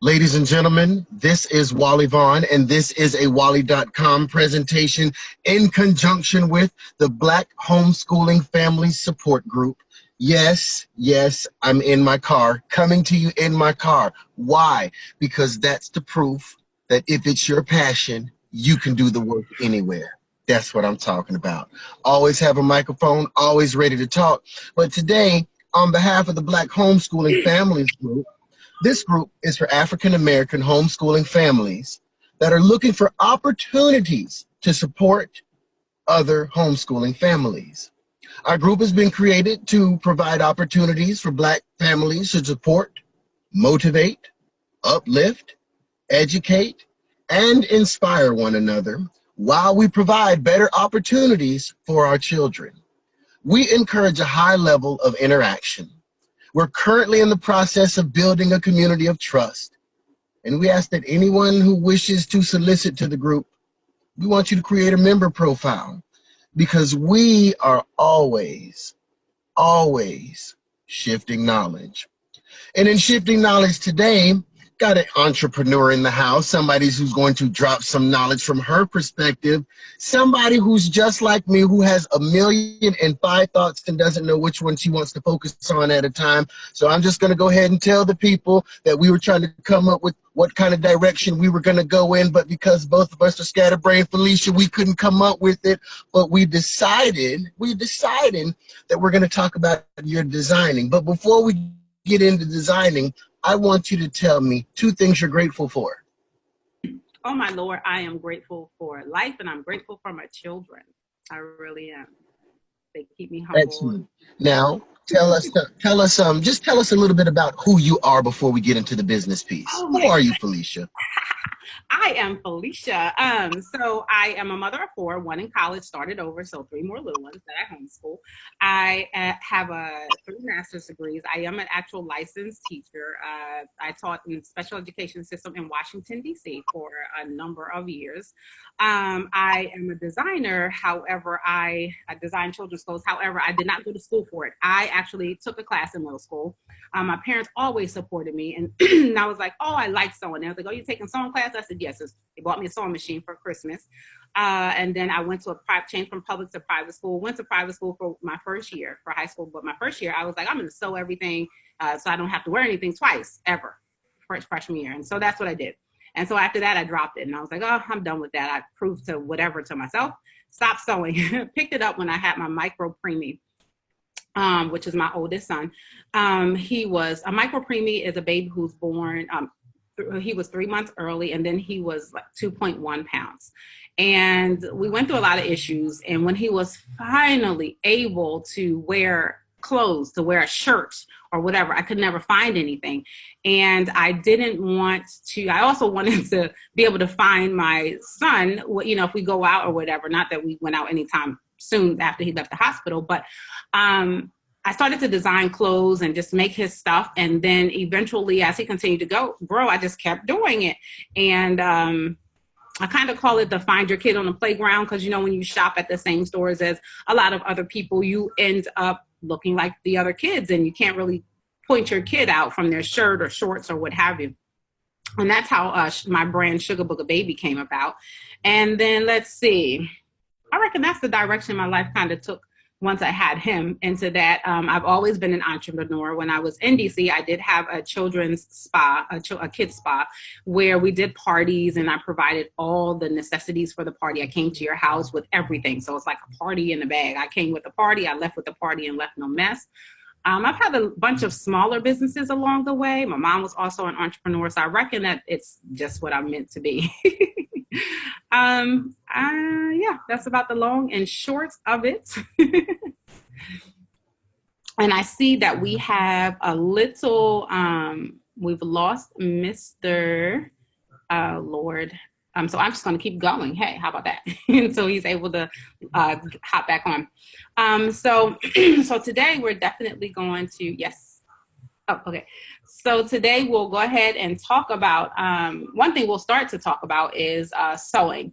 Ladies and gentlemen, this is Wally Vaughn, and this is a Wally.com presentation in conjunction with the Black Homeschooling Family Support Group. Yes, I'm in my car, coming to you in my car. Why? Because that's the proof that if it's your passion, you can do the work anywhere. That's what I'm talking about. Always have a microphone, always ready to talk. But today, on behalf of the Black Homeschooling Families Group, this group is for African American homeschooling families that are looking for opportunities to support other homeschooling families. Our group has been created to provide opportunities for Black families to support, motivate, uplift, educate, and inspire one another while we provide better opportunities for our children. We encourage a high level of interaction. We're currently in the process of building a community of trust, and we ask that anyone who wishes to solicit to the group, we want you to create a member profile because we are always shifting knowledge. And in shifting knowledge today, got an entrepreneur in the house, somebody who's going to drop some knowledge from her perspective, somebody who's just like me, who has 1,000,005 thoughts and doesn't know which one she wants to focus on at a time. So I'm just going to go ahead and tell the people that we were trying to come up with what kind of direction we were going to go in, but because both of us are scatterbrained, Felicia, we couldn't come up with it, but we decided that we're going to talk about your designing. But before we get into designing, I want you to tell me 2 things you're grateful for. Oh, my Lord, I am grateful for life, and I'm grateful for my children. I really am. They keep me humble. Excellent. Now, just tell us a little bit about who you are before we get into the business piece. Who are you, Felicia? I am Felicia. So I am a mother of 4, 1 in college, started over, so 3 more little ones that I homeschool. I have 3 master's degrees. I am an actual licensed teacher. I taught in special education system in Washington, D.C. for a number of years. I am a designer. However, I design children's clothes. However, I did not go to school for it. I actually took a class in middle school. My parents always supported me, and I was like, oh, I like sewing. They was like, oh, you taking sewing class? I said, yes. They bought me a sewing machine for Christmas. And then I went to changed from public to private school, went to private school for my first year for high school. But my first year, I was like, I'm going to sew everything so I don't have to wear anything twice, ever, freshman year. And so that's what I did. And so after that, I dropped it. And I was like, oh, I'm done with that. I proved to myself, stop sewing. Picked it up when I had my micro preemie. Which is my oldest son. He was a micro preemie is a baby who's born. He was 3 months early, and then he was like 2.1 pounds. And we went through a lot of issues. And when he was finally able to wear clothes, to wear a shirt or whatever, I could never find anything. And I also wanted to be able to find my son, if we go out or whatever, not that we went out anytime soon after he left the hospital, but I started to design clothes and just make his stuff. And then eventually, as he continued to grow, I just kept doing it. And I kind of call it the find your kid on the playground, because, when you shop at the same stores as a lot of other people, you end up looking like the other kids, and you can't really point your kid out from their shirt or shorts or what have you. And that's how my brand Sugar Booger Baby came about. And then let's see. I reckon that's the direction my life kind of took once I had him into that. I've always been an entrepreneur. When I was in DC, I did have a children's spa, a kids spa, where we did parties, and I provided all the necessities for the party. I came to your house with everything. So it's like a party in a bag. I came with the party, I left with the party, and left no mess. I've had a bunch of smaller businesses along the way. My mom was also an entrepreneur, so I reckon that it's just what I'm meant to be. Yeah, that's about the long and short of it. And I see that we have a little, we've lost Mr. Lord. So I'm just going to keep going. Hey, how about that? Until he's able to hop back on. So today we're definitely going to, yes. Oh, okay. So today we'll go ahead and talk about, one thing we'll start to talk about is sewing.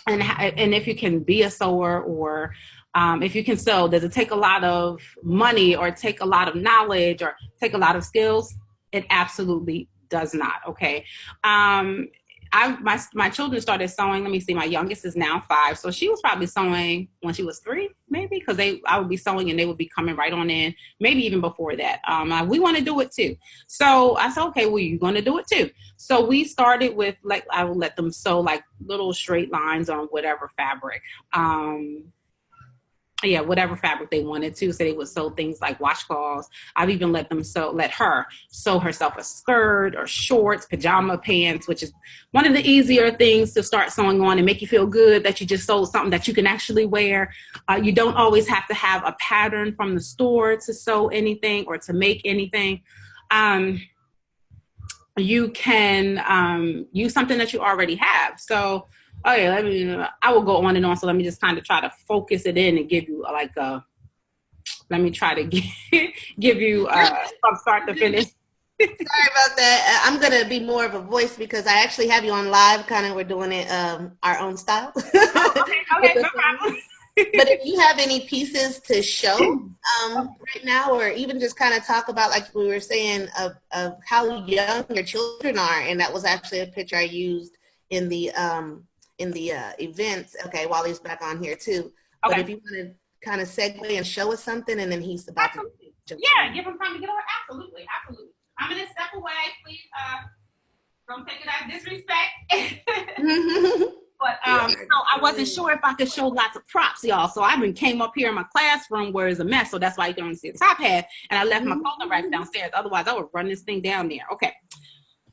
And if you can be a sewer, or if you can sew, does it take a lot of money, or take a lot of knowledge, or take a lot of skills? It absolutely does not. Okay. My children started sewing. Let me see. My youngest is now 5, so she was probably sewing when she was 3, maybe, because I would be sewing and they would be coming right on in. Maybe even before that. We want to do it too. So I said, okay, well, you're going to do it too. So we started with, like, I would let them sew like little straight lines on whatever fabric. Whatever fabric they wanted to. So they would sew things like washcloths. I've even let her sew herself a skirt or shorts, pajama pants, which is one of the easier things to start sewing on and make you feel good that you just sewed something that you can actually wear. You don't always have to have a pattern from the store to sew anything or to make anything. You can use something that you already have. So, okay, I will go on and on. So let me just kind of try to focus it in and give you let me try to give you from start to finish. Sorry about that. I'm going to be more of a voice because I actually have you on live. Kind of, we're doing it our own style. Okay, no problem. But if you have any pieces to show right now, or even just kind of talk about, like we were saying, of how young your children are, and that was actually a picture I used in the events. Okay, Wally's back on here too. Okay. But if you want to kind of segue and show us something, and then he's about to give him time to get over. Absolutely. I'm gonna step away, please. Don't take it as disrespect. But so I wasn't sure if I could show lots of props, y'all. So I came up here in my classroom where it's a mess. So that's why you don't see the top half. And I left my clothing rack downstairs. Otherwise, I would run this thing down there. Okay.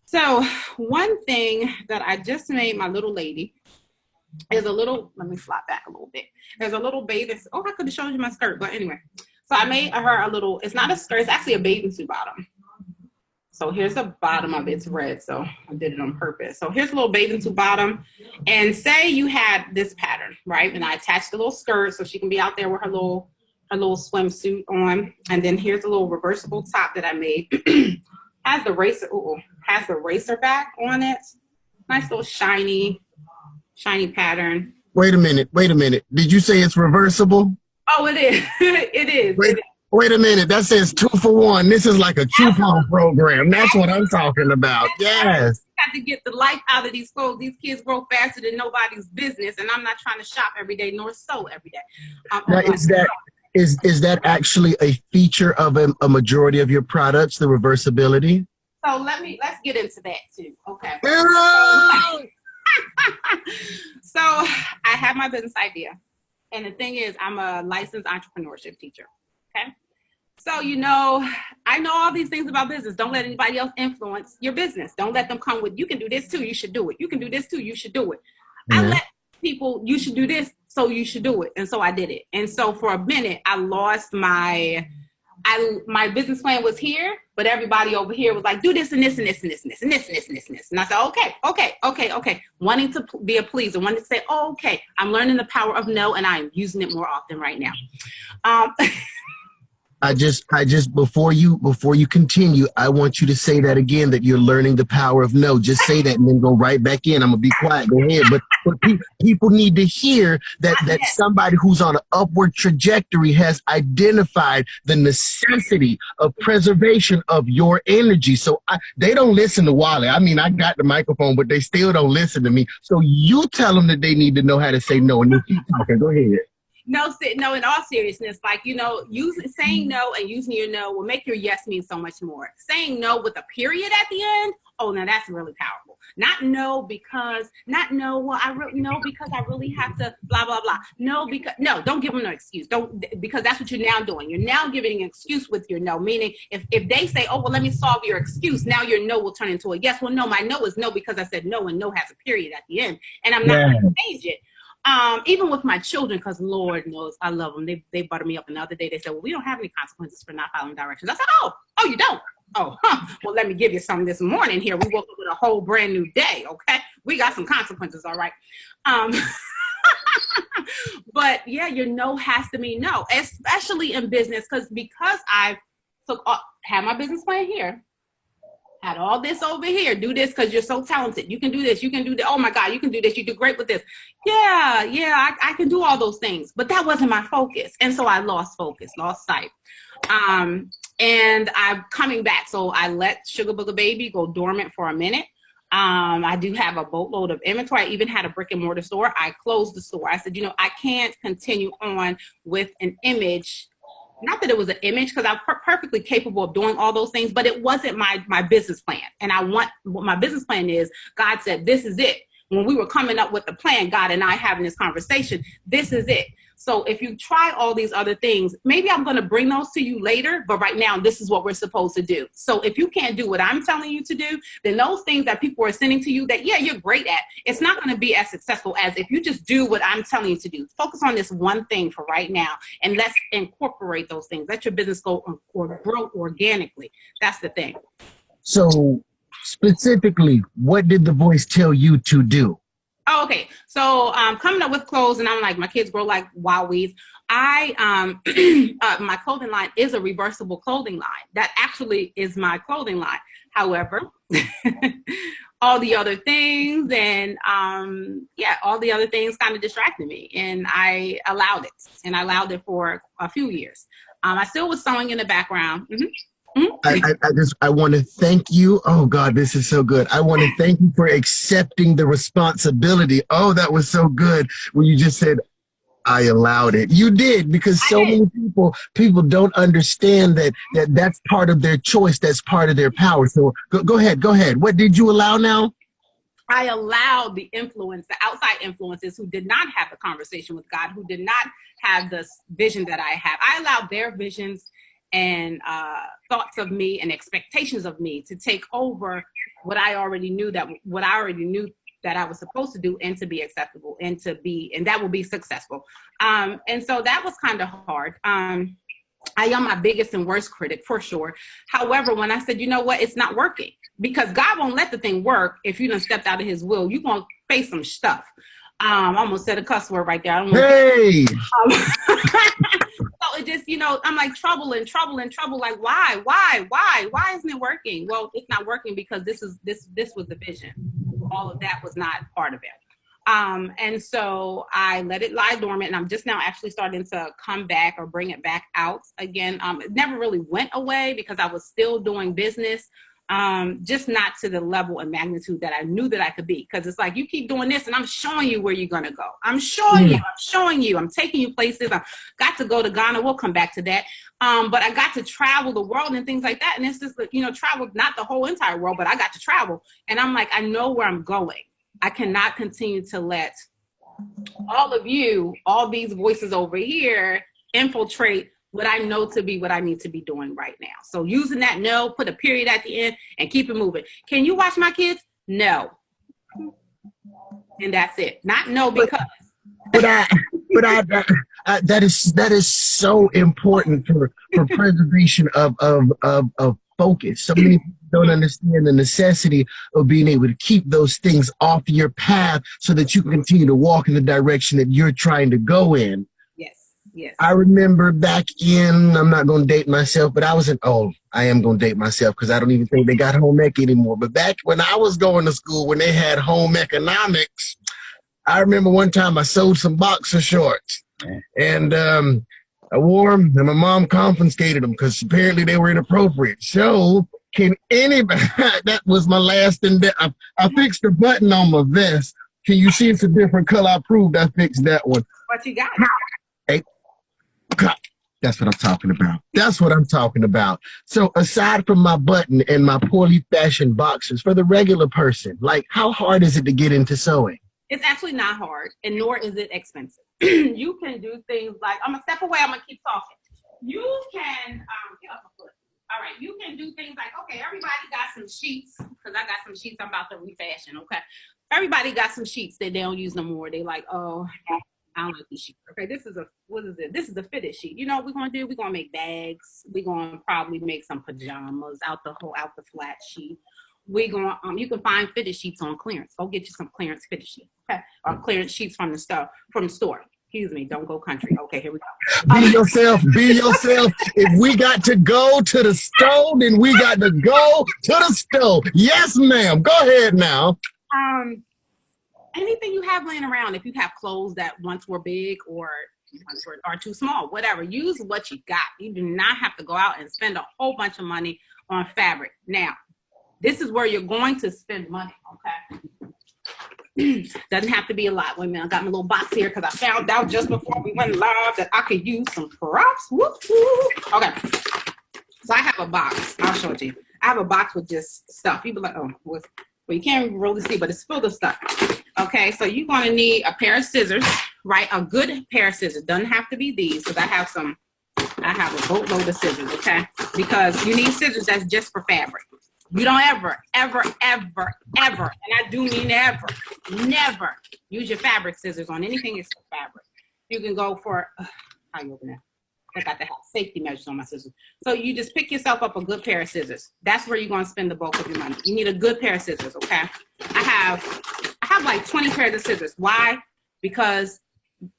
So one thing that I just made my little lady is a little, let me slide back a little bit. There's a little bathing. Oh, I could have shown you my skirt. But anyway, so I made her a little, it's not a skirt. It's actually a bathing suit bottom. So here's the bottom of it. It's red, so I did it on purpose. So here's a little bathing suit bottom. And say you had this pattern, right? And I attached a little skirt so she can be out there with her little swimsuit on. And then here's a little reversible top that I made. has the racer back on it. Nice little shiny pattern. Wait a minute. Did you say it's reversible? Oh, it is. It is. Wait a minute. That says 2 for 1. This is like a coupon program. That's what I'm talking about. Yes. Got to get the life out of these clothes. These kids grow faster than nobody's business, and I'm not trying to shop every day nor sew every day. Now, is that actually a feature of a majority of your products, the reversibility? So let's get into that too. Okay. So I have my business idea, and the thing is, I'm a licensed entrepreneurship teacher. Okay. So, I know all these things about business. Don't let anybody else influence your business. Don't let them come with, you can do this too, you should do it. You can do this too, you should do it. Mm-hmm. I let people, you should do this, so you should do it. And so I did it. And so for a minute, I lost my business plan was here, but everybody over here was like, do this and this and this and this and this and this and this and this and this. And I said, okay. Wanting to be a pleaser, wanting to say, okay, I'm learning the power of no, and I'm using it more often right now. I just before you continue, I want you to say that again, that you're learning the power of no. Just say that and then go right back in. I'm gonna be quiet. Go ahead. But people need to hear that somebody who's on an upward trajectory has identified the necessity of preservation of your energy. So they don't listen to Wally. I mean, I got the microphone, but they still don't listen to me. So you tell them that they need to know how to say no, and you keep talking. Go ahead. No, in all seriousness, saying no and using your no will make your yes mean so much more. Saying no with a period at the end, oh, now that's really powerful. Not no because I really have to blah, blah, blah. No, don't give them no excuse. Because that's what you're now doing. You're now giving an excuse with your no, meaning if they say, oh, well, let me solve your excuse, now your no will turn into a yes. Well, no, my no is no because I said no, and no has a period at the end, and I'm not going to change it. Even with my children, because Lord knows I love them. They buttered me up the other day. They said, well, we don't have any consequences for not following directions. I said, oh, you don't? Oh, well, let me give you some this morning here. We woke up with a whole brand new day, okay? We got some consequences, all right? But yeah, your no has to mean no, especially in business, because I had my business plan here. Had all this over here. Do this because you're so talented. You can do this. You can do that. Oh my God, you can do this. You do great with this. Yeah, I can do all those things. But that wasn't my focus. And so I lost focus, lost sight. and I'm coming back. So I let Sugar Booger Baby go dormant for a minute. I do have a boatload of inventory. I even had a brick and mortar store. I closed the store. I said, you know, I can't continue on with an image. Not that it was an image, because I'm perfectly capable of doing all those things, but it wasn't my business plan. And what my business plan is, God said, this is it. When we were coming up with the plan, God and I having this conversation, this is it. So if you try all these other things, maybe I'm going to bring those to you later, but right now, this is what we're supposed to do. So if you can't do what I'm telling you to do, then those things that people are sending to you that, yeah, you're great at, it's not going to be as successful as if you just do what I'm telling you to do. Focus on this one thing for right now, and let's incorporate those things. Let your business go or grow organically. That's the thing. So specifically, what did the voice tell you to do? Oh, okay. So coming up with clothes, and I'm like, my kids grow like wild weeds. My clothing line is a reversible clothing line. That actually is my clothing line. However, all the other things and all the other things kind of distracted me, and I allowed it. And I allowed it for a few years. I still was sewing in the background. Mm-hmm. I want to thank you. Oh God, this is so good. I want to thank you for accepting the responsibility. Oh, that was so good when you just said, I allowed it. You did, because so many people don't understand that's part of their choice. That's part of their power. So go ahead. What did you allow now? I allowed the outside influences who did not have the conversation with God, who did not have the vision that I have. I allowed their visions and thoughts of me and expectations of me to take over what I already knew that I was supposed to do, and to be acceptable, and that will be successful. And so that was kind of hard. I am my biggest and worst critic for sure. However, when I said, you know what, it's not working, because God won't let the thing work if you done stepped out of his will. You're going to face some stuff. I almost said a cuss word right there. I don't hey! So it just, I'm like trouble. Like, why isn't it working? Well, it's not working because this was the vision. All of that was not part of it. And so I let it lie dormant, and I'm just now actually starting to come back or bring it back out again. It never really went away because I was still doing business. Just not to the level and magnitude that I knew that I could be. Because it's like, you keep doing this and I'm showing you where you're going to go. I'm showing you. I'm taking you places. I got to go to Ghana. We'll come back to that. But I got to travel the world and things like that. And it's just, travel, not the whole entire world, but I got to travel. And I'm like, I know where I'm going. I cannot continue to let all these voices over here infiltrate what I know to be what I need to be doing right now. So using that no, put a period at the end and keep it moving. Can you watch my kids? No. And that's it. Not no because. That is so important for preservation of focus. So many people don't understand the necessity of being able to keep those things off your path so that you can continue to walk in the direction that you're trying to go in. Yes. I remember back in, I'm not going to date myself, but I am going to date myself because I don't even think they got home ec anymore. But back when I was going to school, when they had home economics, I remember one time I sold some boxer shorts and I wore them and my mom confiscated them because apparently they were inappropriate. So can anybody, that was my last endeavor. I fixed the button on my vest. Can you see it's a different color? I proved I fixed that one. What you got? Hey, that's what I'm talking about. So aside from my button and my poorly fashioned boxers, for the regular person, like how hard is it to get into sewing? It's actually not hard, and nor is it expensive. You can do things like, I'm going to step away, I'm going to keep talking. You can, get off my foot. All right, you can do things like, okay, everybody got some sheets, because I got some sheets I'm about to refashion, okay? Everybody got some sheets that they don't use no more. They like, oh, I don't like these sheets. Okay, what is it? This is a fitted sheet. You know what we're going to do? We're going to make bags. We're going to probably make some pajamas out the flat sheet. We're going you can find fitted sheets on clearance. Go get you some clearance fitted sheets, okay? Or clearance sheets from the store. Excuse me, don't go country. Okay, here we go. Be yourself. If we got to go to the stove, then we got to go to the stove. Yes, ma'am. Go ahead now. Anything you have laying around, if you have clothes that once were big or or too small, whatever. Use what you got. You do not have to go out and spend a whole bunch of money on fabric. Now, this is where you're going to spend money, okay? Doesn't have to be a lot. Wait a minute, I got my little box here because I found out just before we went live that I could use some props. Whoop-whoop. Okay, so I have a box. I'll show it to you. I have a box with just stuff. You'd be like, oh, well, you can't really see, but it's filled with stuff. Okay, so you're going to need a pair of scissors, right? A good pair of scissors. Doesn't have to be these because I have a boatload of scissors, okay? Because you need scissors that's just for fabric. You don't ever, and I do mean ever, never use your fabric scissors on anything except fabric. You can go for, how you open that? I got to have safety measures on my scissors. So you just pick yourself up a good pair of scissors. That's where you're going to spend the bulk of your money. You need a good pair of scissors, okay? I have like 20 pairs of scissors. Why? Because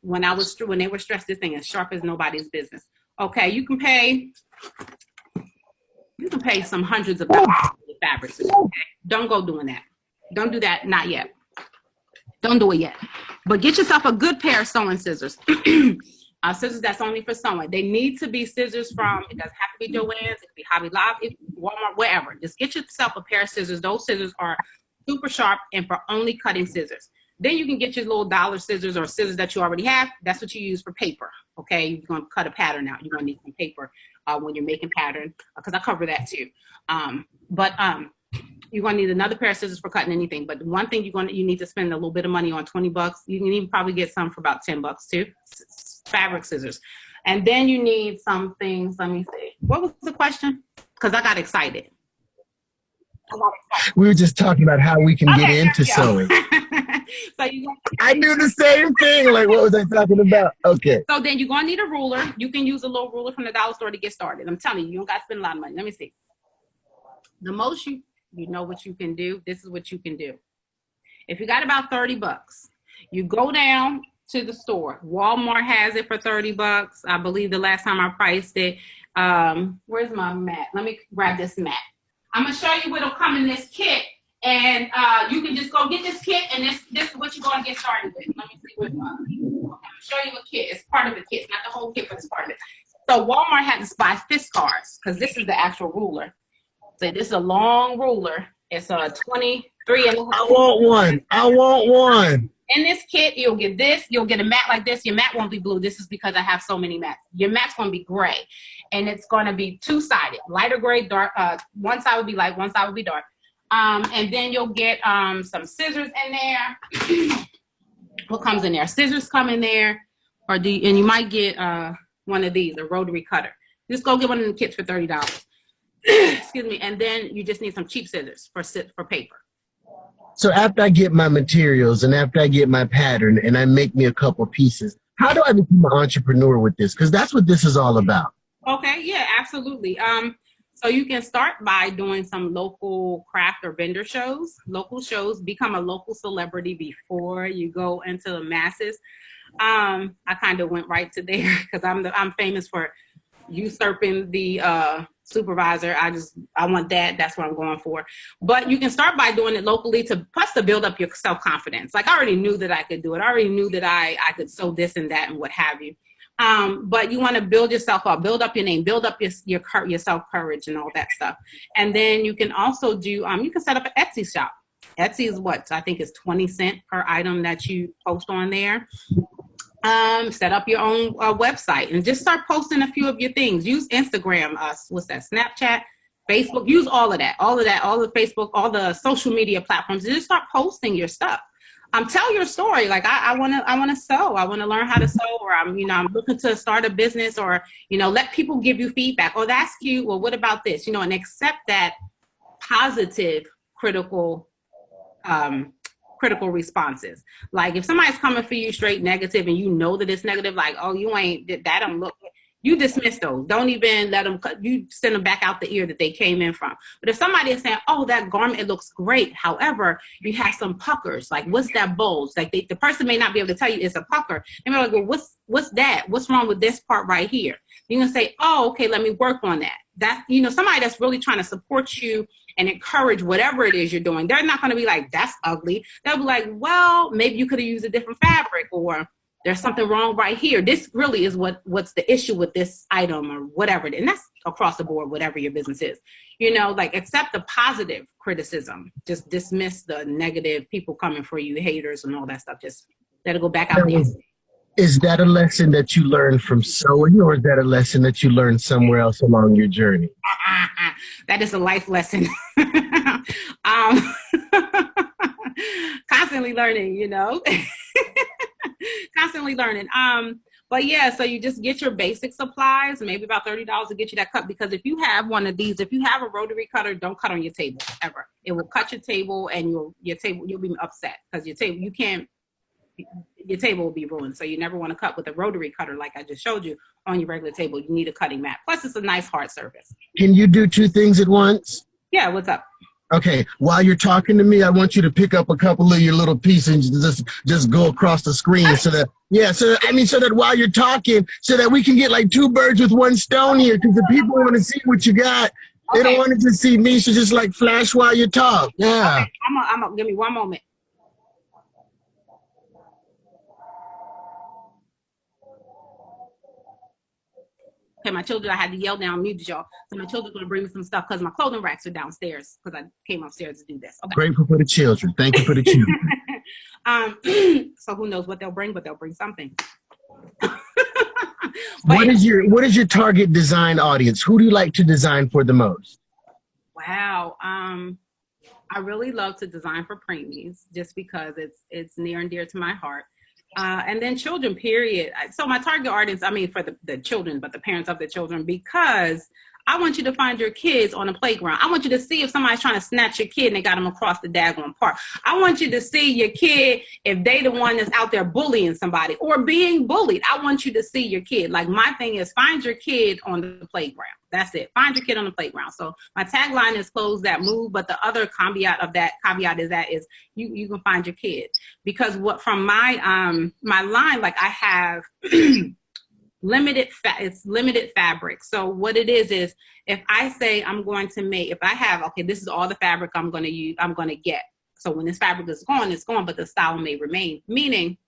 when they were stressed, this thing is sharp as nobody's business. Okay, you can pay some hundreds of dollars for fabric scissors. Okay? Don't go doing that. Don't do that, not yet. Don't do it yet. But get yourself a good pair of sewing scissors. Scissors that's only for sewing. They need to be scissors from, it doesn't have to be Joann's, it could be Hobby Lobby, Walmart, wherever. Just get yourself a pair of scissors. Those scissors are super sharp and for only cutting scissors. Then you can get your little dollar scissors or scissors that you already have. That's what you use for paper, okay? You're going to cut a pattern out. You're going to need some paper when you're making pattern, because I cover that too. You're going to need another pair of scissors for cutting anything. But one thing you need to spend a little bit of money on, $20. You can even probably get some for about $10 too. Fabric scissors. And then you need some things. Let me see. What was the question? Because I got excited. We were just talking about how we can get into sewing. So I do the same thing. Like, what was I talking about? Okay. So then you're going to need a ruler. You can use a little ruler from the dollar store to get started. I'm telling you, you don't got to spend a lot of money. Let me see. The most you know what you can do. This is what you can do. If you got about $30, you go down to the store. Walmart has it for $30. I believe the last time I priced it. Where's my mat? Let me grab this mat. I'm gonna show you what'll come in this kit, and you can just go get this kit, and this is what you're gonna get started with. Let me see what. I'm gonna show you a kit. It's part of the kit, not the whole kit, but it's part of it. So Walmart had to buy fist cards because this is the actual ruler. So this is a long ruler. It's a 23 and a half. I want one. In this kit, you'll get this. You'll get a mat like this. Your mat won't be blue. This is because I have so many mats. Your mat's going to be gray. And it's going to be two-sided. Lighter gray, dark. One side will be light. One side will be dark. And then you'll get some scissors in there. What comes in there? Scissors come in there. And you might get one of these, a rotary cutter. Just go get one of the kits for $30. Excuse me. And then you just need some cheap scissors for paper. So after I get my materials and after I get my pattern and I make me a couple pieces, how do I become an entrepreneur with this? Because that's what this is all about. Okay, yeah, absolutely. So you can start by doing some local craft or vendor shows, local shows, become a local celebrity before you go into the masses. I kind of went right to there because I'm famous for usurping the supervisor. I want that. That's what I'm going for. But you can start by doing it locally to build up your self-confidence. Like I already knew that I could do it. I already knew that I could sew this and that and what have you. But you want to build yourself up, build up your name, build up your self-courage and all that stuff. And then you can also do, you can set up an Etsy shop. Etsy is what I think is 20 cents per item that you post on there. Set up your own website and just start posting a few of your things. Use Instagram, Snapchat, Facebook, use all of that, all the Facebook, all the social media platforms, and just start posting your stuff. Tell your story. Like I want to sew. I want to learn how to sew, or I'm looking to start a business, or, let people give you feedback. Oh, that's cute. Well, what about this? And accept that positive, critical responses. Like if somebody's coming for you straight negative and you know that it's negative, like, oh, that don't look, you dismiss those. Don't even let them, you send them back out the ear that they came in from. But if somebody is saying, oh, that garment, it looks great. However, you have some puckers. Like, what's that bulge? Like the person may not be able to tell you it's a pucker. They may be like, well, what's that? What's wrong with this part right here? You're going to say, oh, okay, let me work on that. That's, somebody that's really trying to support you and encourage whatever it is you're doing. They're not going to be like, that's ugly. They'll be like, well, maybe you could have used a different fabric, or there's something wrong right here. This really is what's the issue with this item or whatever. And that's across the board, whatever your business is. You know, like accept the positive criticism. Just dismiss the negative people coming for you, haters and all that stuff. Just let it go back out there. Is that a lesson that you learned from sewing, or is that a lesson that you learned somewhere else along your journey? That is a life lesson. Constantly learning, you know. Constantly learning. But yeah, so you just get your basic supplies, maybe about $30 to get you that cut. Because if you have one of these, if you have a rotary cutter, don't cut on your table ever. It will cut your table, and you'll be upset because your table will be ruined. So you never want to cut with a rotary cutter like I just showed you on your regular table. You need a cutting mat. Plus, it's a nice hard surface. Can you do two things at once? Yeah, what's up? Okay, while you're talking to me, I want you to pick up a couple of your little pieces and just go across the screen so that while you're talking, so that we can get like two birds with one stone here, because the people want to see what you got. They don't want to just see me, so just like flash while you talk. Yeah. Okay. I'm give me one moment. Okay, my children, I had to yell down, muted y'all. So my children's going to bring me some stuff because my clothing racks are downstairs because I came upstairs to do this. Okay. Grateful for the children. Thank you for the children. So who knows what they'll bring, but they'll bring something. What is your target design audience? Who do you like to design for the most? Wow. I really love to design for preemies just because it's near and dear to my heart. And then children, period. So my target audience, I mean, for the children, but the parents of the children, because I want you to find your kids on the playground. I want you to see if somebody's trying to snatch your kid and they got them across the daggone park. I want you to see your kid if they the one that's out there bullying somebody or being bullied. I want you to see your kid. Like my thing is find your kid on the playground. That's it. Find your kid on the playground. So my tagline is close that move. But the other caveat is you can find your kid, because what from my line, like I have it's limited fabric. So what it is if I say I'm going to make, if I have, okay, this is all the fabric I'm going to use, I'm going to get. So when this fabric is gone, it's gone, but the style may remain. Meaning,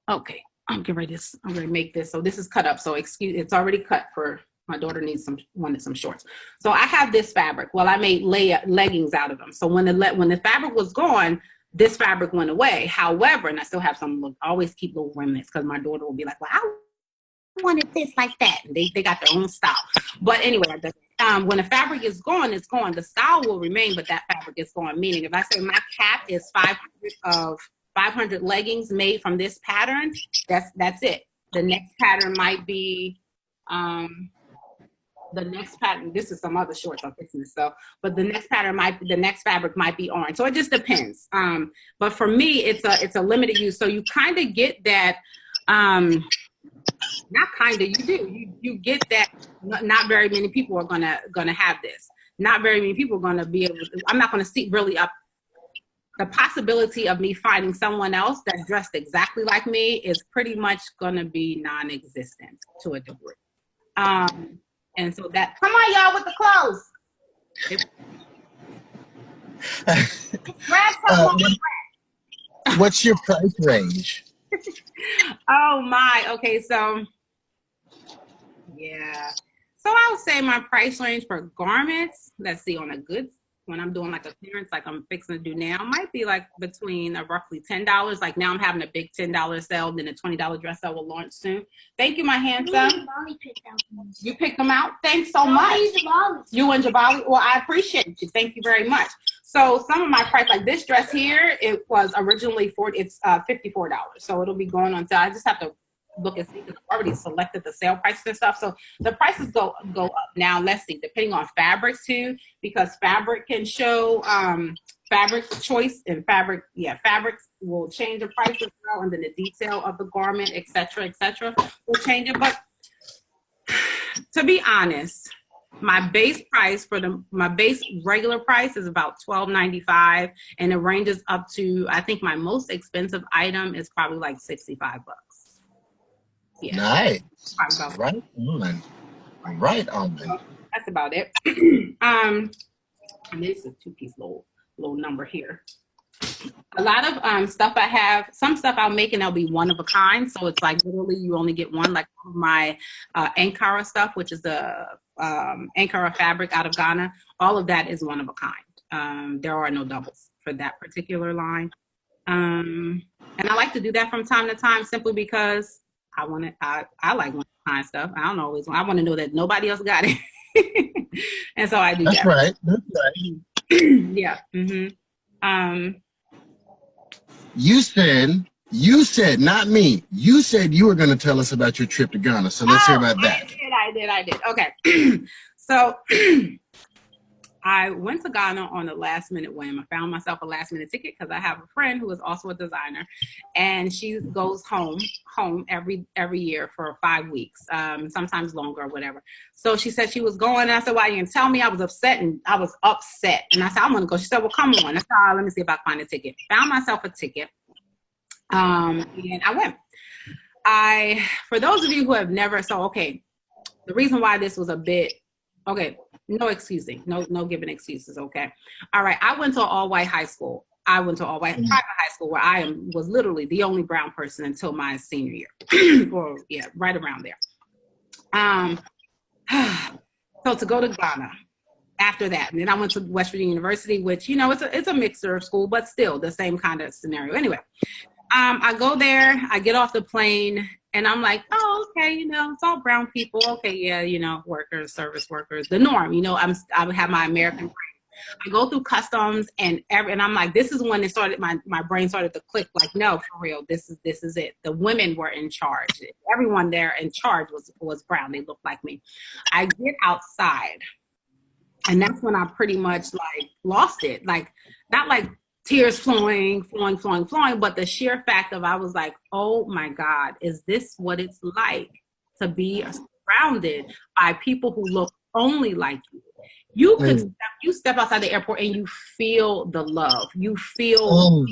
okay, I'm going to make this. So this is cut up. So it's already cut for my daughter wanted some shorts. So I have this fabric. Well, I made leggings out of them. So when the fabric was gone, this fabric went away. However, and I still have some, I always keep little remnants because my daughter will be like, well, I wanted this like that. And they got their own style. But anyway, when the fabric is gone, it's gone. The style will remain, but that fabric is gone. Meaning if I say my cap is 500 leggings made from this pattern, that's it. The next pattern might be, this is some other shorts I'm fixing this, so, but the next fabric might be orange. So it just depends. But for me, it's a limited use. So you kind of get that, you get that not very many people are gonna have this. Not very many people are gonna be able to, I'm not gonna see really up. The possibility of me finding someone else that's dressed exactly like me is pretty much gonna be non-existent to a degree. And so that, come on, y'all, with the clothes. What's your price range? Oh my, okay, so yeah. So I would say my price range for garments, let's see, on a good, when I'm doing like a clearance, like I'm fixing to do now, might be like between roughly $10. Like now I'm having a big $10 sale, then a $20 dress sale will launch soon. Thank you, my handsome. You picked them out? Thanks so much. You and Jabali? Well, I appreciate you. Thank you very much. So some of my price, like this dress here, it was originally $54. So it'll be going on sale. I just have to look and see, because I've already selected the sale prices and stuff. So the prices go up. Now let's see, depending on fabrics too, because fabric can show fabric choice, and fabrics will change the price as well, and then the detail of the garment, etc., will change it. But to be honest, my base price my base regular price is about $12.95, and it ranges up to, I think my most expensive item is probably like $65. Yeah. Nice. Right on. Right on. That's about it. And this is a two-piece little number here. A lot of stuff I have, some stuff I'll make and they'll be one of a kind. So it's like literally you only get one, like my Ankara stuff, which is the Ankara fabric out of Ghana. All of that is one of a kind. There are no doubles for that particular line. And I like to do that from time to time simply because I want to, I like one of a kind stuff. I don't always, I want to know that nobody else got it. And so I do That's that. right. That's right. Yeah. Mm-hmm. You said, not me. You said you were going to tell us about your trip to Ghana. So let's hear about that. I did. Okay. So I went to Ghana on a last minute whim. I found myself a last minute ticket because I have a friend who is also a designer, and she goes home every year for 5 weeks, sometimes longer or whatever. So she said she was going, and I said, "Why you didn't tell me?" I was upset, and I said, "I'm gonna go." She said, "Well, come on." I said, "All right, let me see if I can find a ticket." Found myself a ticket, and I went. For those of you who have never, the reason why this was a bit, no excusing, no giving excuses, okay? All right, I went to an all-white high school. I went to all-white private high school where I was literally the only brown person until my senior year, or yeah, right around there. So to go to Ghana after that, and then I went to West Virginia University, which, you know, it's a mixture of school, but still the same kind of scenario. Anyway, I go there, I get off the plane, and I'm like, oh, okay, you know, it's all brown people. Okay, yeah, you know, workers, service workers, the norm. You know, I have my American brain. I go through customs and I'm like, this is when it started. My brain started to click. Like, no, for real, this is it. The women were in charge. Everyone there in charge was brown. They looked like me. I get outside, and that's when I pretty much like lost it. Like, not like tears flowing, but the sheer fact of I was like, oh my God, is this what it's like to be surrounded by people who look only like you? You could step outside the airport and you feel the love. You feel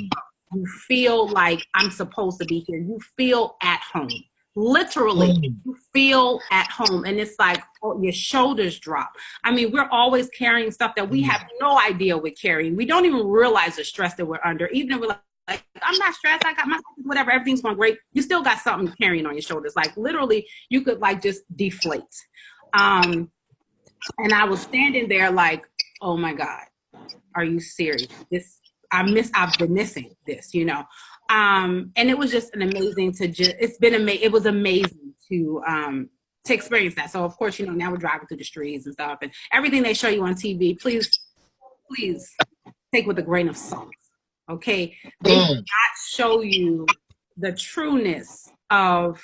like I'm supposed to be here. You feel at home. Literally, you feel at home, and it's like, oh, your shoulders drop. I mean, we're always carrying stuff that we have no idea we're carrying. We don't even realize the stress that we're under. Even if we're like, I'm not stressed, I got my whatever, everything's going great. You still got something carrying on your shoulders. Like, literally, you could like just deflate. And I was standing there like, oh my God, are you serious? I've been missing this, you know. And it was just an amazing it was amazing to experience that. So of course, you know, now we're driving through the streets and stuff, and everything they show you on TV, please take with a grain of salt. Okay. They do not show you the trueness of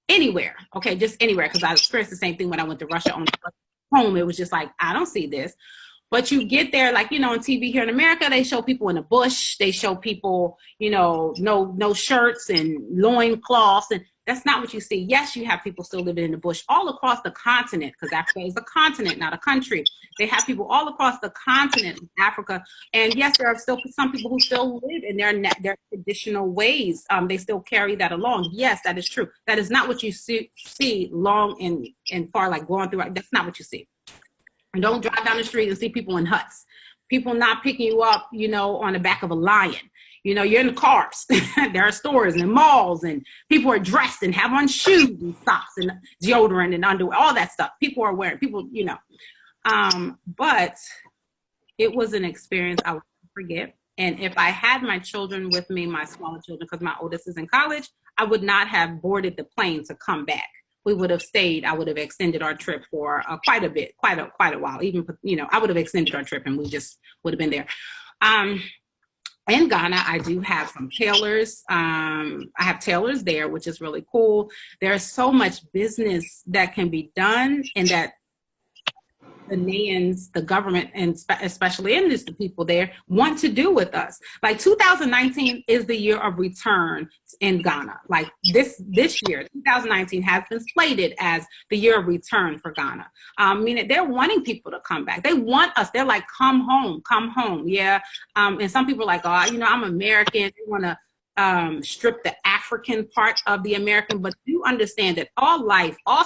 anywhere. Okay, just anywhere. Because I experienced the same thing when I went to Russia on home. It was just like, I don't see this. But you get there, like, you know, on TV here in America, they show people in the bush. They show people, you know, no shirts and loincloths. And that's not what you see. Yes, you have people still living in the bush all across the continent, because Africa is a continent, not a country. They have people all across the continent of Africa. And yes, there are still some people who still live in their traditional ways. They still carry that along. Yes, that is true. That is not what you see long and far, like going through. That's not what you see. And don't drive down the street and see people in huts. People not picking you up, you know, on the back of a lion. You know, you're in the cars. There are stores and malls, and people are dressed and have on shoes and socks and deodorant and underwear, all that stuff. People are wearing, you know. But it was an experience I would never forget. And if I had my children with me, my smaller children, because my oldest is in college, I would not have boarded the plane to come back. We would have stayed. I would have extended our trip for quite a while. Even, you know, I would have extended our trip and we just would have been there. In Ghana, I do have some tailors. I have tailors there, which is really cool. There's so much business that can be done, and that the Ghanaians, the government, and especially the people there, want to do with us. Like 2019 is the year of return in Ghana. Like this year, 2019 has been slated as the year of return for Ghana. Meaning they're wanting people to come back. They want us. They're like, come home. Yeah. And some people are like, oh, you know, I'm American. They want to strip the African part of the American, but you understand that all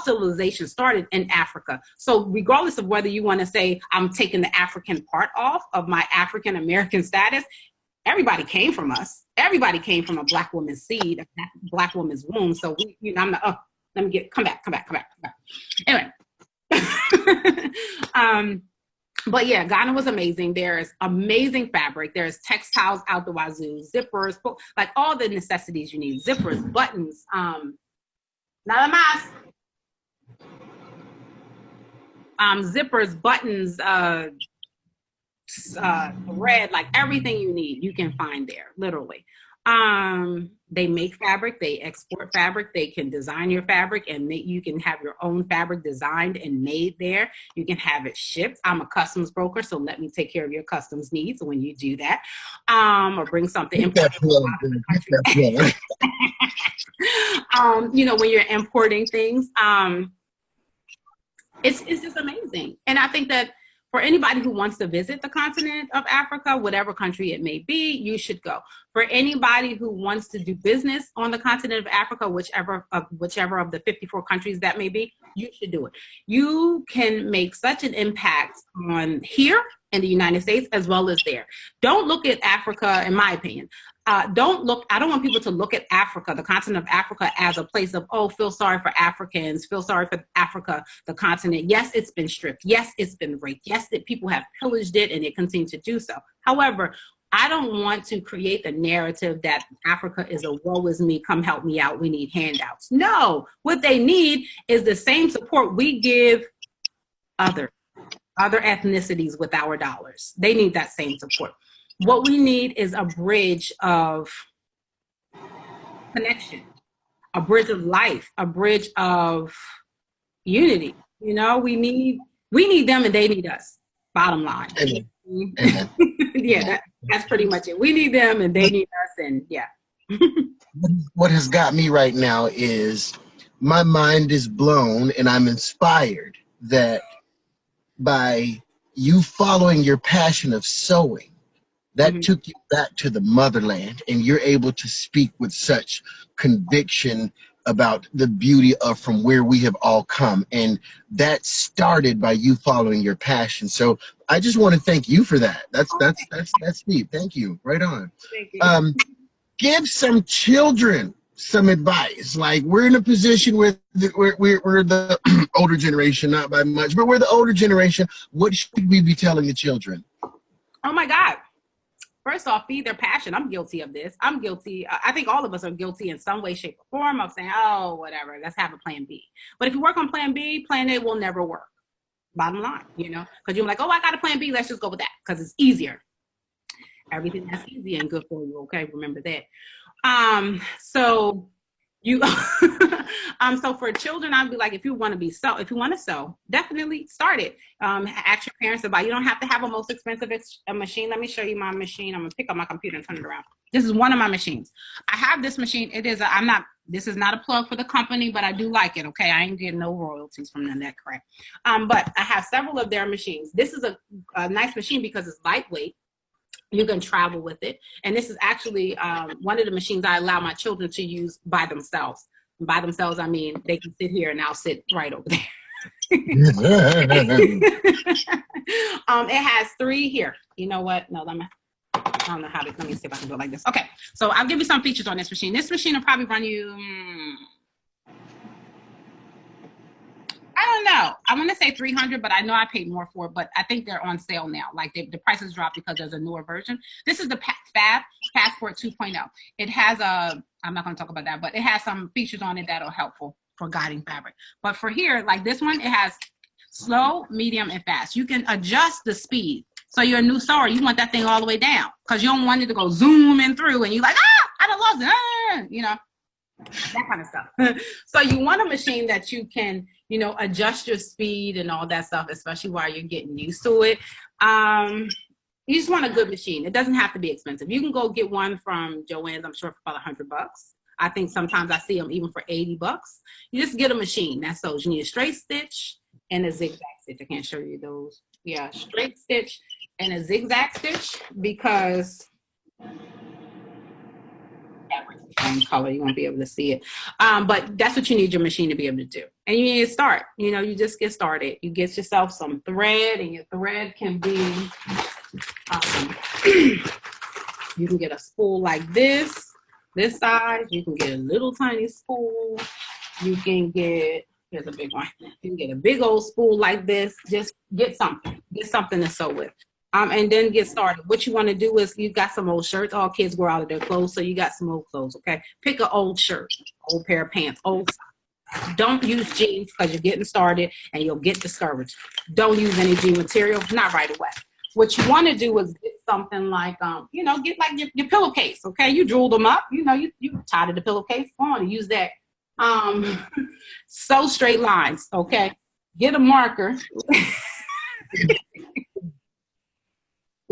civilization started in Africa. So regardless of whether you want to say I'm taking the African part off of my African American status, everybody came from us. Everybody came from a Black woman's seed, a Black woman's womb. So we, you know, I'm not, oh, let me come back. Anyway. But yeah, Ghana was amazing. There's amazing fabric. There's textiles out the wazoo, zippers, like all the necessities you need. Zippers, buttons, nada más. Zippers, buttons, thread, like everything you need, you can find there, literally. They make fabric, they export fabric, they can design your fabric, and you can have your own fabric designed and made there. You can have it shipped. I'm a customs broker, so let me take care of your customs needs when you do that. Or bring something imported. You know, when you're importing things, it's just amazing. And I think that for anybody who wants to visit the continent of Africa, whatever country it may be, you should go. For anybody who wants to do business on the continent of Africa, whichever of the 54 countries that may be, you should do it. You can make such an impact on here in the United States as well as there. Don't look at Africa, in my opinion. I don't want people to look at Africa, the continent of Africa, as a place of, oh, feel sorry for Africans, feel sorry for Africa, the continent. Yes, it's been stripped. Yes, it's been raped. Yes, that people have pillaged it and it continues to do so. However, I don't want to create the narrative that Africa is a woe is me, come help me out, we need handouts. No, what they need is the same support we give other ethnicities with our dollars. They need that same support. What we need is a bridge of connection, a bridge of life, a bridge of unity. You know, we need them and they need us. Bottom line. Amen. Yeah, that's pretty much it. We need them and they need us, and yeah. What has got me right now is my mind is blown, and I'm inspired that by you following your passion of sewing, that took you back to the motherland, and you're able to speak with such conviction about the beauty of from where we have all come. And that started by you following your passion. So I just want to thank you for that. That's deep. Thank you. Right on. Thank you. Give some children some advice. Like, we're in a position where we're the older generation, not by much, but we're the older generation. What should we be telling the children? Oh my God. First off, feed their passion. I'm guilty of this. I'm guilty. I think all of us are guilty in some way, shape, or form of saying, oh, whatever, let's have a plan B. But if you work on plan B, plan A will never work. Bottom line, you know, because you're like, oh, I got a plan B. Let's just go with that because it's easier. Everything that's easy and good for you. Okay, remember that. So you, so for children, I'd be like, if you want to sew, definitely start it. Ask your parents about. You don't have to have a most expensive machine. Let me show you my machine. I'm gonna pick up my computer and turn it around. This is one of my machines. I have this machine. This is not a plug for the company, but I do like it. Okay, I ain't getting no royalties from none of that crap. But I have several of their machines. This is a nice machine because it's lightweight. You can travel with it. And this is actually one of the machines I allow my children to use by themselves. And by themselves, I mean, they can sit here and I'll sit right over there. It has 3 here. You know what? No, I don't know how to, let me see if I can do it like this. Okay, so I'll give you some features on this machine. This machine will probably run you, I don't know. I want to say 300, but I know I paid more for it, but I think they're on sale now. Like the prices dropped because there's a newer version. This is the Fab Passport 2.0. It has I'm not going to talk about that, but it has some features on it that are helpful for guiding fabric. But for here, like this one, it has slow, medium, and fast. You can adjust the speed. So you're a new sewer, you want that thing all the way down because you don't want it to go zooming through and you're like, I done lost it, you know, that kind of stuff. So you want a machine that you can, you know, adjust your speed and all that stuff, especially while you're getting used to it. You just want a good machine. It doesn't have to be expensive. You can go get one from Joann's, I'm sure, for about $100. I think sometimes I see them even for $80. You just get a machine that sews. You need a straight stitch and a zigzag stitch. I can't show you those. Yeah, straight stitch and a zigzag stitch because fabric's the same color, you won't be able to see it. But that's what you need your machine to be able to do. And you need to start. You know, you just get started. You get yourself some thread, and your thread can be You can get a spool like this size. You can get a little tiny spool. You can get, here's a big one. You can get a big old spool like this. Just get something to sew with. And then get started. What you want to do is, you got some old shirts. All kids grow out of their clothes, so you got some old clothes, okay? Pick an old shirt, old pair of pants, old socks. Don't use jeans because you're getting started and you'll get discouraged. Don't use any jean material, not right away. What you want to do is get something like, get like your pillowcase, okay? You drooled them up, you tied the pillowcase on and use that. Sew straight lines, okay? Get a marker.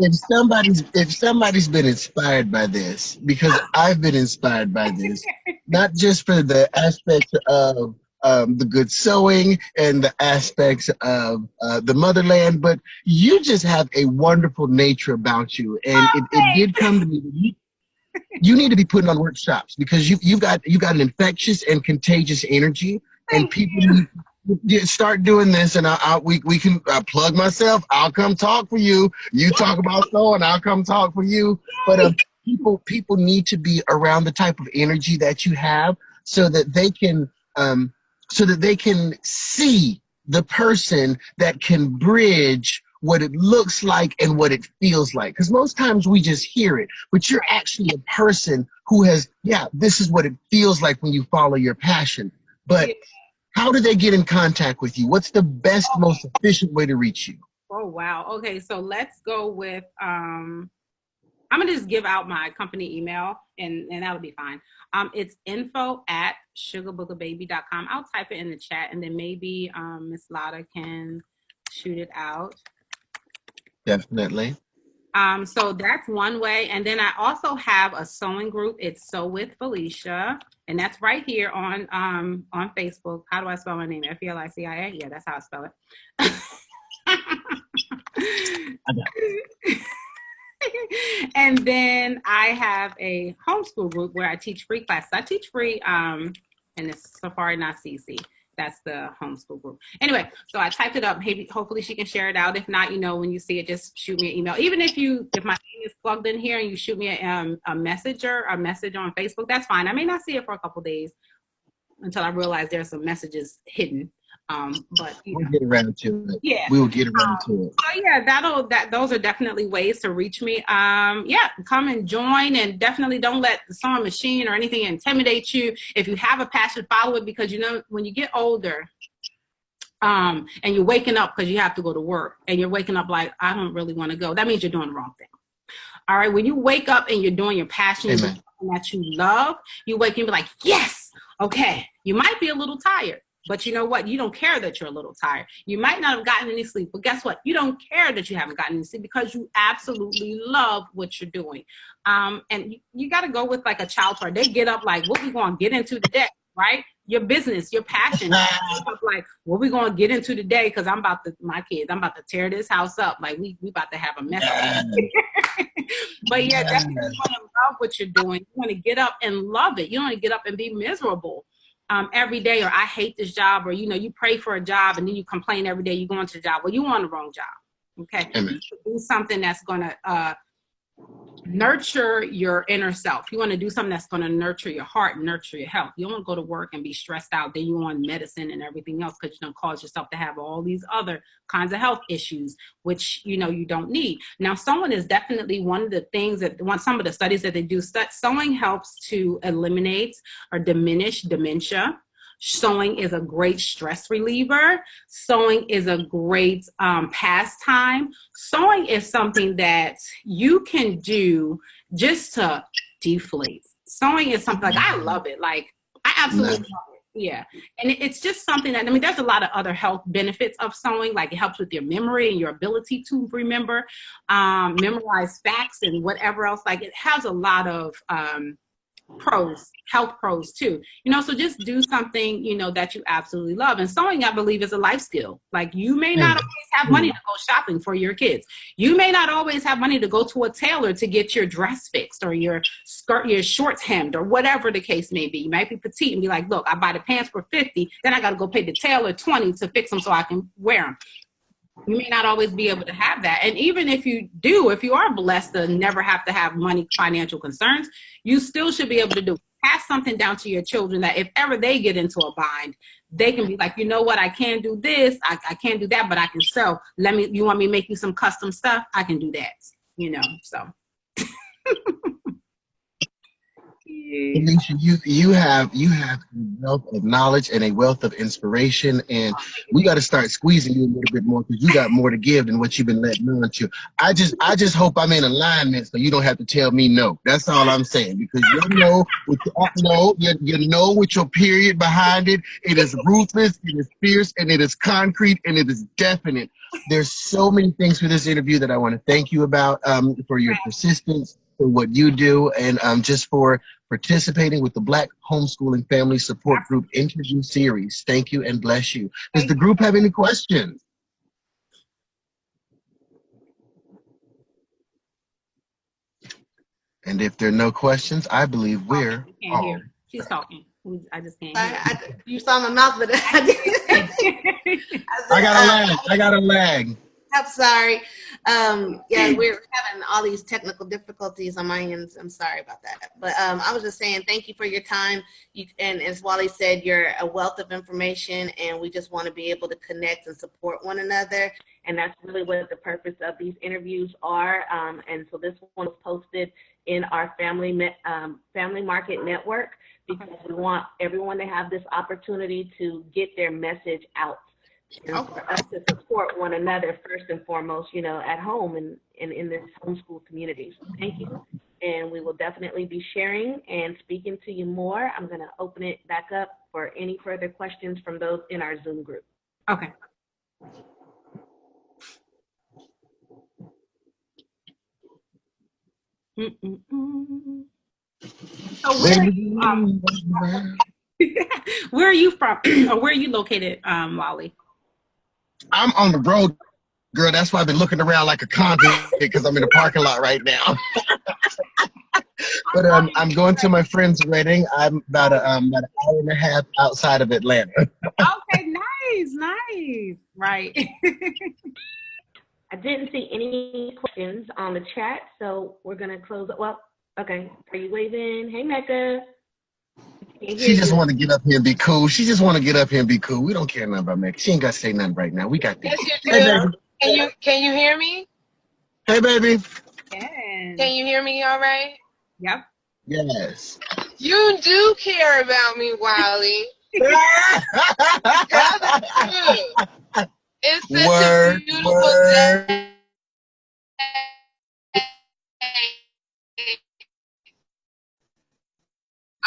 If somebody's been inspired by this, because I've been inspired by this, not just for the aspects of the good sewing and the aspects of the motherland, but you just have a wonderful nature about you, and it did come to me. You need to be putting on workshops, because you've got an infectious and contagious energy, and people need. Start doing this, and we can plug myself. I'll come talk for you. You talk about sewing, I'll come talk for you. But people need to be around the type of energy that you have, so that they can see the person that can bridge what it looks like and what it feels like. Because most times we just hear it, but you're actually a person who has, this is what it feels like when you follow your passion. But how do they get in contact with you? What's the best, most efficient way to reach you? Oh, wow. Okay, so let's go with, I'm going to just give out my company email, and that'll be fine. It's info@sugarboogerbaby.com. I'll type it in the chat, and then maybe Miss Lotta can shoot it out. Definitely. So that's one way. And then I also have a sewing group. It's Sew with Felicia. And that's right here on Facebook. How do I spell my name? Felicia? Yeah, that's how I spell it. And then I have a homeschool group where I teach free classes. I teach free, and it's Safari Not CC. That's the homeschool group. Anyway, so I typed it up. Maybe, hopefully she can share it out. If not, when you see it, just shoot me an email. Even if my name is plugged in here and you shoot me a message on Facebook, that's fine. I may not see it for a couple days until I realize there's some messages hidden. But we'll get around to it. Yeah, we will get around to it. So yeah, those are definitely ways to reach me. Come and join, and definitely don't let the sewing machine or anything intimidate you. If you have a passion, follow it, because when you get older, and you're waking up because you have to go to work, and you're waking up like, I don't really want to go. That means you're doing the wrong thing. All right, when you wake up and you're doing your passion that you love, you wake up and be like, yes, okay. You might be a little tired. But you know what? You don't care that you're a little tired. You might not have gotten any sleep, but guess what? You don't care that you haven't gotten any sleep, because you absolutely love what you're doing. And you got to go with like a child star. They get up like, what we going to get into today, right? Your business, your passion. Like, what we going to get into today? Because I'm about to tear this house up. Like, we about to have a mess. But yeah, definitely you want to love what you're doing. You want to get up and love it. You don't want to get up and be miserable. Every day, or I hate this job, or you pray for a job and then you complain every day you go into the job. Well, you want the wrong job. Okay. You should do something that's going to nurture your inner self. You want to do something that's going to nurture your heart and nurture your health. You don't want to go to work and be stressed out. Then you want medicine and everything else, because you don't cause yourself to have all these other kinds of health issues, which you don't need. Now, sewing is definitely one of the things that some of the studies that they do. Sewing helps to eliminate or diminish dementia. Sewing is a great stress reliever. Sewing is a great pastime. Sewing is something that you can do just to deflate. Sewing is something like, I love it. Like, I absolutely love it. Yeah. And it's just something that, there's a lot of other health benefits of sewing. Like, it helps with your memory and your ability to remember, memorize facts and whatever else. Like, it has a lot of health pros too, so just do something, that you absolutely love. And sewing, I believe, is a life skill. Like, you may not always have money to go shopping for your kids. You may not always have money to go to a tailor to get your dress fixed, or your skirt, your shorts hemmed, or whatever the case may be. You might be petite and be like, look, I buy the pants for $50, then I got to go pay the tailor $20 to fix them so I can wear them. You may not always be able to have that. And even if you do, if you are blessed to never have to have money, financial concerns, you still should be able to pass something down to your children that if ever they get into a bind, they can be like, you know what, I can't do this, I can't do that, but I can sell. You want me to make you some custom stuff? I can do that, so. Felicia, you have a wealth of knowledge and a wealth of inspiration, and we got to start squeezing you a little bit more because you got more to give than what you've been letting on to. I just hope I'm in alignment so you don't have to tell me no. That's all I'm saying, because you know with your period behind it. It is ruthless, it is fierce, and it is concrete, and it is definite. There's so many things for this interview that I want to thank you about, for your persistence, for what you do, and just for participating with the Black Homeschooling Family Support Group interview series. Thank you and bless you. Does the group have any questions? And if there are no questions, I believe we're on. She's talking. I just can't hear. You saw my mouth, but I got a lag. I'm sorry. Yeah, we're having all these technical difficulties on my end. I'm sorry about that. But I was just saying thank you for your time. And as Wally said, you're a wealth of information, and we just want to be able to connect and support one another. And that's really what the purpose of these interviews are. And so this one was posted in our Family Market Network because we want everyone to have this opportunity to get their message out. And for us to support one another first and foremost, at home and in this homeschool community. So thank you. And we will definitely be sharing and speaking to you more. I'm going to open it back up for any further questions from those in our Zoom group. Okay. So where are you from? Or where are you located, Wally? I'm on the road, girl. That's why I've been looking around like a convict because I'm in the parking lot right now. But I'm going to my friend's wedding. I'm about an hour and a half outside of Atlanta. Okay, nice. Right. I didn't see any questions on the chat, so we're going to close it. Well, okay. Are you waving? Hey, Mecca. She just want to get up here and be cool. She just want to get up here and be cool. We don't care nothing about Mecca. She ain't got to say nothing right now. We got this. Yes, you do. Hey, can you hear me? Hey, baby. Can you hear me all right? Yep. Yes. You do care about me, Wally. Tell the truth. It's such a beautiful day.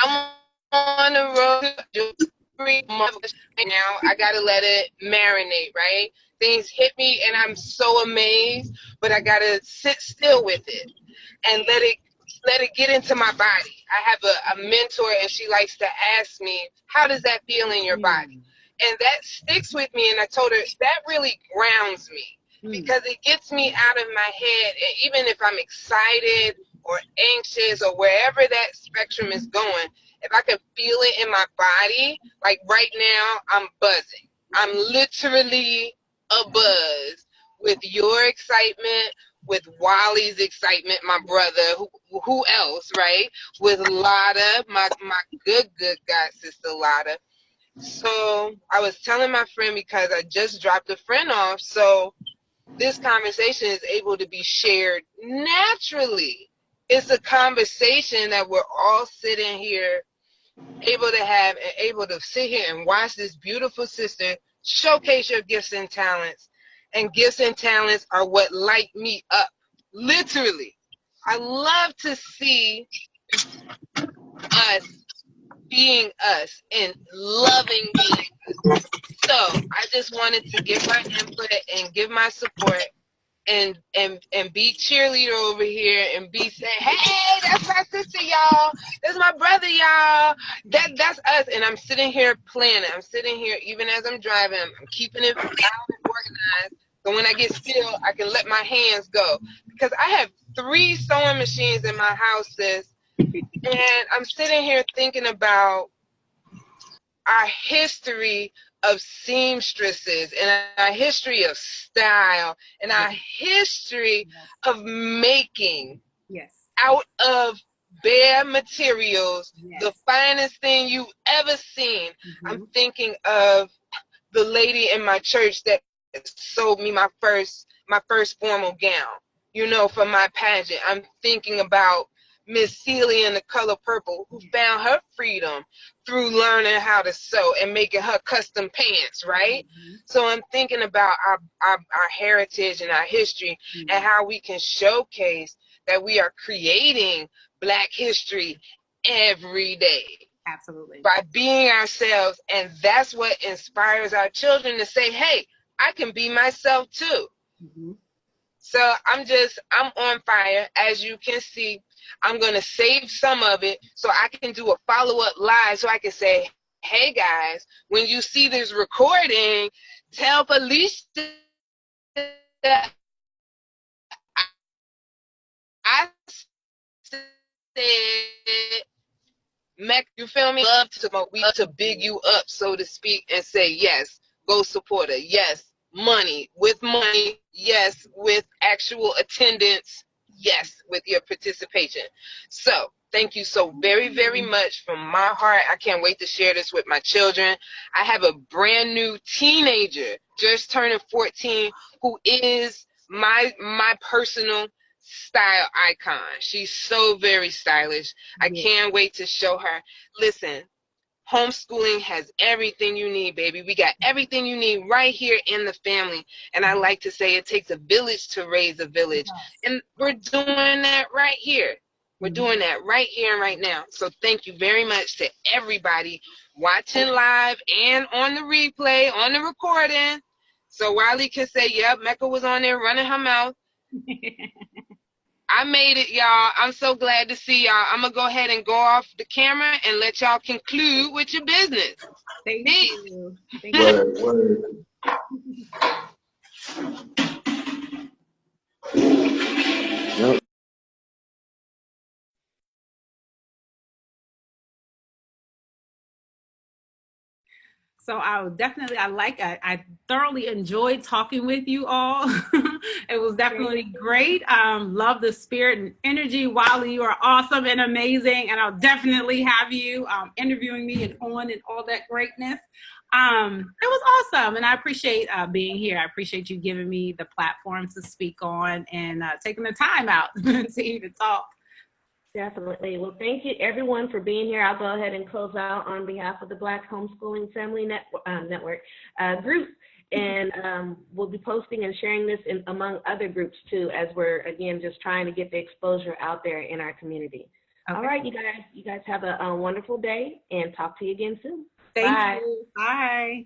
I'm on the road 3 months right now. I gotta let it marinate, right? Things hit me and I'm so amazed, but I gotta sit still with it and let it get into my body. I have a mentor, and she likes to ask me, how does that feel in your body? And that sticks with me, and I told her that really grounds me because it gets me out of my head. And even if I'm excited or anxious or wherever that spectrum is going, if I can feel it in my body, like right now, I'm buzzing. I'm literally a buzz with your excitement, with Wally's excitement, my brother, who else, right? With Lotta, my good God sister Lotta. So I was telling my friend because I just dropped a friend off, so this conversation is able to be shared naturally. It's a conversation that we're all sitting here able to have and able to sit here and watch this beautiful sister showcase your gifts and talents. And gifts and talents are what light me up. Literally. I love to see us being us and loving being us. So I just wanted to give my input and give my support and be cheerleader over here and be saying, hey, that's my sister, y'all. That's my brother, y'all. That's us. And I'm sitting here planning. I'm sitting here, even as I'm driving, I'm keeping it loud and organized. So when I get still, I can let my hands go. Because I have 3 sewing machines in my house, sis. And I'm sitting here thinking about our history of seamstresses, and our history of style, and our history of making out of bare materials the finest thing you've ever seen. I'm thinking of the lady in my church that sold me my first formal gown, you know, for my pageant. I'm thinking about Miss Celia in The Color Purple, who found her freedom through learning how to sew and making her custom pants, right? So I'm thinking about our heritage and our history, and how we can showcase that we are creating Black history every day. Absolutely. By being ourselves, and that's what inspires our children to say, hey, I can be myself too. So I'm on fire. As you can see, I'm going to save some of it so I can do a follow-up live, so I can say, hey guys, when you see this recording, tell Felicia that I said, Mac, you feel me? We love to big you up, so to speak, and say, yes, go support her. Yes, with money. Yes, with actual attendance. Yes, with your participation. So thank you so very, very much from my heart. I can't wait to share this with my children. I have a brand new teenager just turning 14 who is my personal style icon. She's so very stylish. I can't wait to show her. Listen, homeschooling has everything you need, baby. We got everything you need right here in the family. And I like to say it takes a village to raise a village. And we're doing that right here. We're doing that right here and right now. So thank you very much to everybody watching live and on the replay, on the recording. So Wally can say, yep, Mecca was on there running her mouth. I made it, y'all. I'm so glad to see y'all. I'm going to go ahead and go off the camera and let y'all conclude with your business. Thank you. Thank you. Word. Yep. So I thoroughly enjoyed talking with you all. It was definitely great. Love the spirit and energy. Wally, you are awesome and amazing. And I'll definitely have you interviewing me and on and all that greatness. It was awesome. And I appreciate being here. I appreciate you giving me the platform to speak on and taking the time out to even talk. Definitely. Well, thank you everyone for being here. I'll go ahead and close out on behalf of the Black Homeschooling Family Network group. And we'll be posting and sharing this among other groups too, as we're, again, just trying to get the exposure out there in our community. Okay. All right, you guys have a wonderful day, and talk to you again soon. Thank you. Bye.